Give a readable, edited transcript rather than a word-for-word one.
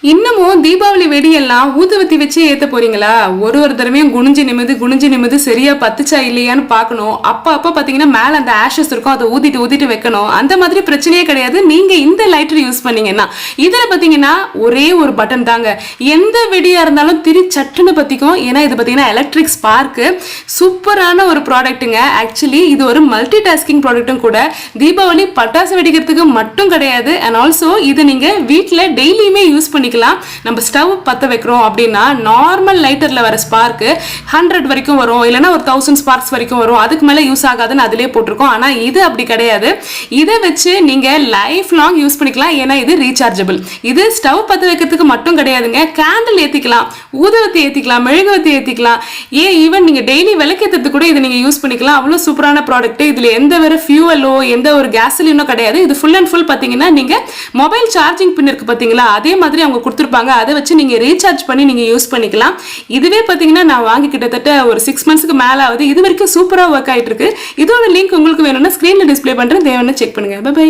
இன்னமும் தீபாவளி வெடியெல்லாம் ஊதுவத்தி வச்சு ஏத்த போறீங்களா? ஒரு தடவையும் குனிஞ்சு நிமிது சரியா பத்துச்சா இல்லையான்னு பார்க்கணும். அப்ப பாத்தீங்கன்னா மேல அந்த ஆஷஸ் இருக்கும், அதை ஊதிட்டு வைக்கணும். அந்த மாதிரி பிரச்சனையே கிடையாது. நீங்க இந்த லைட்டர் யூஸ் பண்ணீங்கன்னா இதுல பாத்தீங்கன்னா ஒரே ஒரு பட்டன் தாங்க. எந்த வெடியா இருந்தாலும் சட்டுன்னு பத்திக்கும். ஏன்னா இது பாத்தீங்கன்னா எலக்ட்ரிக் ஸ்பார்க், சூப்பரான ஒரு ப்ராடக்ட்டுங்க. ஆக்சுவலி இது ஒரு மல்டி டாஸ்கிங் ப்ராடக்ட்டும் கூட. தீபாவளி பட்டாசு வெடிக்கிறதுக்கு மட்டும் கிடையாது. அண்ட் ஆல்சோ இது நீங்க வீட்டுல டெய்லியுமே யூஸ் பண்ணி நம்ம ஸ்டவ் பத்த வைக்கிறோம் அப்படின்னா நார்மல் லைட்டர்ல வர ஸ்பார்க் 100 வரைக்கும் வரும், இல்லைன்னா ஒரு 1000 ஸ்பார்க்ஸ் வரைக்கும் வரும். அதுக்கு மேல யூஸ் ஆகாதுன்னு அதிலே போட்டிருக்கோம். ஆனா இது அப்படி கிடையாது. இதை வச்சு நீங்க லைஃப் லாங் யூஸ் பண்ணிக்கலாம். ஏன்னா இது ரீசார்ஜபிள். இது ஸ்டவ் பத்த வைக்கிறதுக்கு மட்டும் கிடையாதுங்க. கேண்டில் ஏத்திக்கலாம், ஊதுவத்தி ஏத்திக்கலாம், மெழுகுவத்தி ஏத்திக்கலாம். ஈவன் நீங்க டெய்லி விளக்கேற்றதுக்கு கூட இதை நீங்க யூஸ் பண்ணிக்கலாம். அவ்வளவு சூப்பரான ப்ராடக்ட். இதுல எந்த ஒரு ஃபியூவலோ எந்த ஒரு கேசலினோ கிடையாது. இது ஃபுல் அண்ட் ஃபுல் பாத்தீங்கன்னா நீங்க மொபைல் சார்ஜிங் பின் இருக்கு பாத்தீங்களா, அதே மாதிரி அவங்க கொடுத்துருப்பாங்க. அதை வச்சு நீங்க ரீசார்ஜ் பண்ணி நீங்க யூஸ் பண்ணிக்கலாம். இதுவே பாத்தீங்கன்னா நான் வாங்கி கிட்டத்தட்ட ஒரு 6 மந்த்ஸ்க்கு மேல ஆகுது. இது வரைக்கும் சூப்பரா ஒர்க் ஆயிட்டு இருக்கு. இதோட லிங்க் உங்களுக்கு வேணும்னா ஸ்கிரீன்ல டிஸ்ப்ளே பண்றேன், தேவையான செக் பண்ணுங்க. Bye by.